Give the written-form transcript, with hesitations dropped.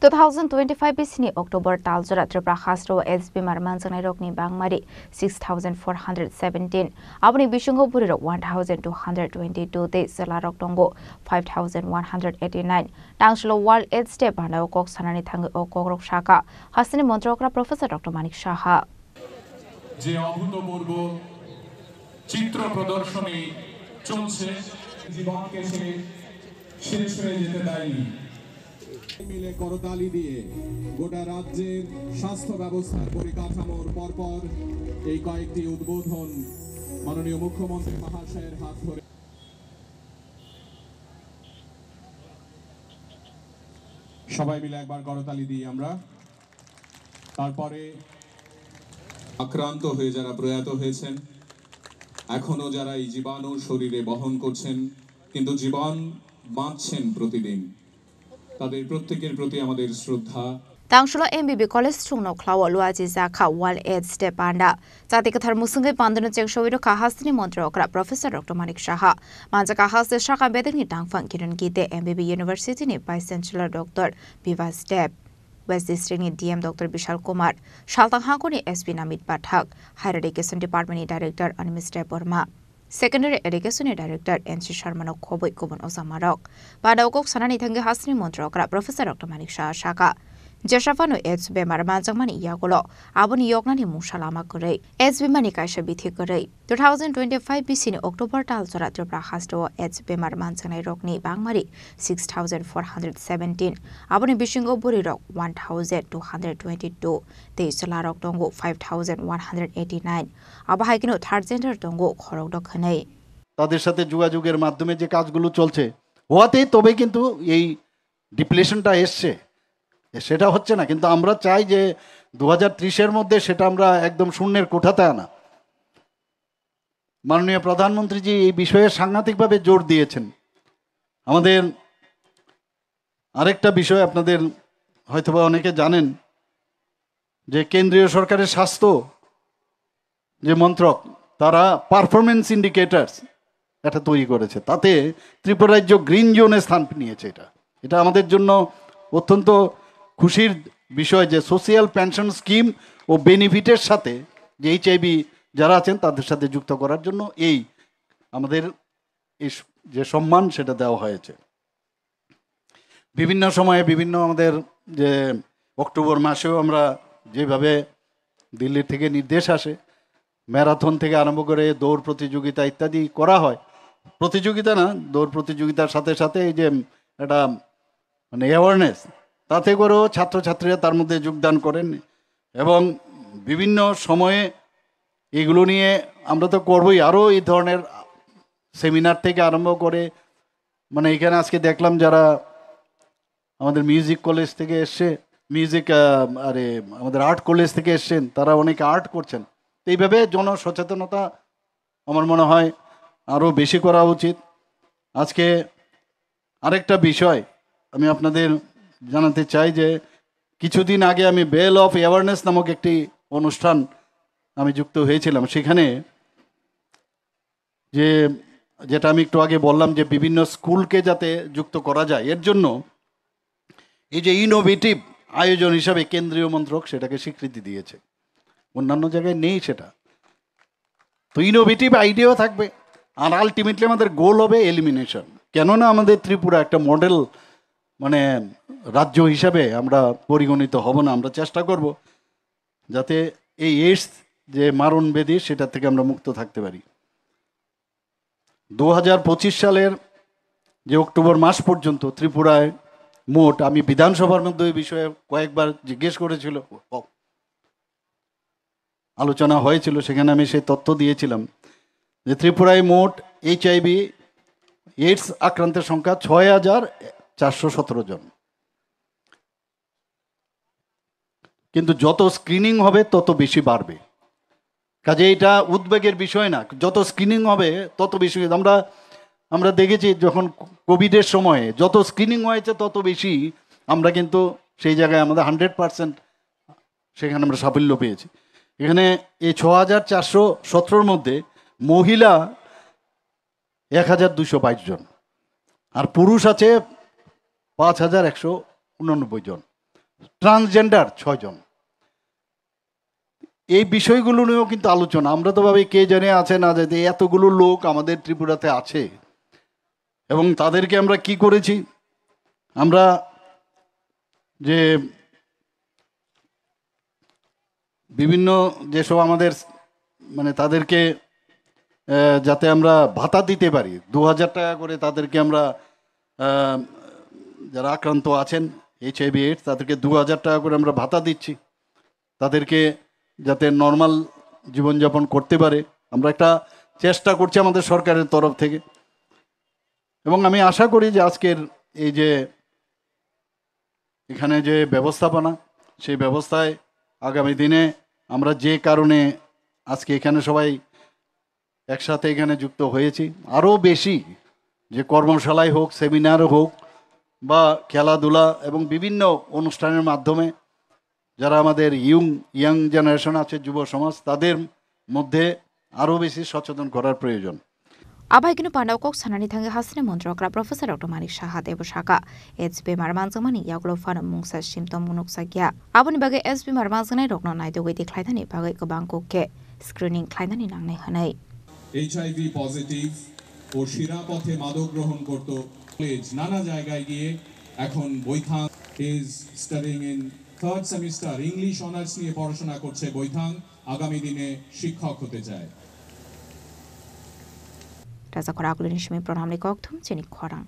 2025 bisini October taljora Tripura Khastro SB Marmanjanai rokni bangmari 6417 aboni bisungo buriro 1222 te selarok tongo 5189 tangshlo World AIDS Day banao kok sanani thangi okokrok shaka hasini montrokra Professor Dr. Manik Saha যে অভূতপূর্ব চিত্র প্রদর্শনী চলছে জীবনকে শেষ হয়ে যেতে দেয়নি মিলে করতালি দিয়ে গোটা রাজ্যের স্বাস্থ্য ব্যবস্থার পরিকাঠামোর পরপর এই কয়েকটি উদ্বোধন মাননীয় মুখ্যমন্ত্রী মহাশয়ের হাত ধরে সবাই মিলে একবার করতালি দিই আমরা তারপরে আক্রান্ত হয়ে যারা প্রয়াত হয়েছেন এখনো যারা এই জীবাণু শরীরে বহন করছেন কিন্তু জীবন বাঁচছেন প্রতিদিন তাদের প্রত্যেকের প্রতি আমাদের শ্রদ্ধা Tangshlo MBB College chungno klawa luaji zakha World AIDS Day panda jati kathar musungai pandano chengshowido kahasini montrokra Professor Dr. Manik Saha manja kahas shaka bedeni tangfang kiran gite MBB University ni Vice Chancellor Dr. Bivas Deb West District ni DM Dr. Bishal Kumar Shaltang Hangoni SP Namit Pathak Higher Education Department ni Director Animiste Burma Secondary Education ni Director NC Sharma Khoboi Kubon Osamarok Badawkok sanani thangi hasini montrokra Professor Dr. Manik Saha shaka Jashafano AIDS bemar manjangmani yagulo aboni yognani musalama korei AIDS bemani kaisa bithi korei 2025 bisini October taljora Tripura Khastro AIDS bemar manjanai rokni bangmari 6417 aboni bisingo buri rok 1222 teisala rok tongo 5189 abahaikino third gender tongo khorok dokhanei তাদের সাথে যোগাযোগের মাধ্যমে যে কাজগুলো চলছে হওয়াতেই তবে কিন্তু এই ডিপ্লেশনটা এসছে সেটা হচ্ছে না কিন্তু আমরা চাই যে 2030 এর মধ্যে সেটা আমরা একদম শূন্যের কোঠাতে আনা মাননীয় প্রধানমন্ত্রীজি এই বিষয়ে সাংঘাতিকভাবে জোর দিয়েছেন আমাদের আরেকটা বিষয় আপনাদের হয়তোবা অনেকে জানেন যে কেন্দ্রীয় সরকারের স্বাস্থ্য যে মন্ত্রক তারা পারফরম্যান্স ইন্ডিকেটরস এটা তৈরি করেছে তাতে ত্রিপুরা রাজ্য গ্রিন জোনে স্থান নিয়েছে এটা আমাদের জন্য অত্যন্ত খুশির বিষয় যে সোশিয়াল পেনশন স্কিম ও বেনিফিটের সাথে যে এইচআইভি যারা আছেন তাদের সাথে যুক্ত করার জন্য এই আমাদের এই যে সম্মান সেটা দেওয়া হয়েছে বিভিন্ন সময়ে বিভিন্ন আমাদের যে অক্টোবর মাসেও আমরা যেভাবে দিল্লি থেকে নির্দেশ আসে ম্যারাথন থেকে আরম্ভ করে দৌড় প্রতিযোগিতা ইত্যাদি করা হয় প্রতিযোগিতা না দৌড় প্রতিযোগিতার সাথে সাথে এই যে একটা মানে অ্যাওয়ারনেস তাতে করেও ছাত্রছাত্রীরা তার মধ্যে যোগদান করেন এবং বিভিন্ন সময়ে এগুলো নিয়ে আমরা তো করবই আরও এই ধরনের সেমিনার থেকে আরম্ভ করে মানে এখানে আজকে দেখলাম যারা আমাদের মিউজিক কলেজ থেকে এসছে আমাদের আর্ট কলেজ থেকে এসছেন তারা অনেকে আর্ট করছেন এইভাবে জনসচেতনতা আমার মনে হয় আরও বেশি করা উচিত আজকে আরেকটা বিষয় আমি আপনাদের জানাতে চাই যে কিছুদিন আগে আমি বেল অফ অ্যাওয়ারনেস নামক একটি অনুষ্ঠান আমি যুক্ত হয়েছিলাম সেখানে যেটা আমি একটু আগে বললাম যে বিভিন্ন স্কুলকে যাতে যুক্ত করা যায় এর জন্য এই যে ইনোভেটিভ আয়োজন হিসাবে কেন্দ্রীয় মন্ত্রক সেটাকে স্বীকৃতি দিয়েছে অন্যান্য জায়গায় নেই সেটা তো ইনোভেটিভ আইডিয়াও থাকবে আর আলটিমেটলি আমাদের গোল হবে এলিমিনেশন কেননা আমাদের ত্রিপুরা একটা মডেল মানে রাজ্য হিসাবে আমরা পরিগণিত হব না আমরা চেষ্টা করব যাতে এই এইডস যে মারণ ব্যাধি সেটা থেকে আমরা মুক্ত থাকতে পারি 2025 সালের যে অক্টোবর মাস পর্যন্ত ত্রিপুরায় মোট আমি বিধানসভার মধ্যে এই বিষয়ে কয়েকবার জিজ্ঞেস করেছিল আলোচনা হয়েছিল সেখানে আমি সেই তথ্য দিয়েছিলাম যে ত্রিপুরায় মোট এইচআইভি এইডস আক্রান্তের সংখ্যা 6417 জন কিন্তু যত স্ক্রিনিং হবে তত বেশি বাড়বে কাজে এটা উদ্বেগের বিষয় না যত স্ক্রিনিং হবে তত বেশি আমরা দেখেছি যখন কোভিডের সময়ে যত স্ক্রিনিং হয়েছে তত বেশি আমরা কিন্তু সেই জায়গায় আমাদের 100% সেখানে আমরা সাফল্য পেয়েছি এখানে এই 6417 মধ্যে মহিলা 1222 জন আর পুরুষ আছে 5189 জন ট্রান্সজেন্ডার 6 জন। এই বিষয়গুলো নিয়েও কিন্তু আলোচনা। আমরা তো ভাবি কে জানে আছে না যে এতগুলো লোক আমাদের ত্রিপুরাতে আছে এবং তাদেরকে আমরা কি করেছি। আমরা যে বিভিন্ন যেসব আমাদের মানে তাদেরকে যাতে আমরা ভাতা দিতে পারি, 2000 টাকা করে তাদেরকে আমরা যারা আক্রান্ত আছেন HIV/AIDS তাদেরকে 2000 টাকা করে আমরা ভাতা দিচ্ছি, তাদেরকে যাতে নর্মাল জীবনযাপন করতে পারে আমরা একটা চেষ্টা করছি আমাদের সরকারের তরফ থেকে। এবং আমি আশা করি যে আজকের এই যে এখানে যে ব্যবস্থাপনা, সেই ব্যবস্থায় আগামী দিনে আমরা যে কারণে আজকে এখানে সবাই একসাথে এখানে যুক্ত হয়েছি, আরও বেশি যে কর্মশালায় হোক, সেমিনার হোক বা খেলাধুলা এবং বিভিন্ন অনুষ্ঠানের মাধ্যমে যারা আমাদের ইয়াং জেনারেশন আছে, যুব সমাজ, তাদের মধ্যে আরও বেশি সচেতন করার প্রয়োজন। Abaiginu Pandakok Sanani Tanga Hasne Montrokra Professor Dr. Manik Shaha Debushaka, SB Marmanzamani, Yaglo Fana Mungsa Shimtom Munuksagia. Abuni Baga SB Marmanzane Rogno Naido with the Klaidani Baga Banko Ke, screening Klaidani Nane Hanai. HIV positive ও শিরা পথে মাদক গ্রহণ করত college নানা জায়গায় গিয়ে এখন Baithang is studying in 3rd semester English honours নিয়ে পড়াশোনা করছে। বৈথাং আগামী দিনে শিক্ষক হতে চায়। Raza Korakulin Shimi Pronamli Koktum, Chini Korang.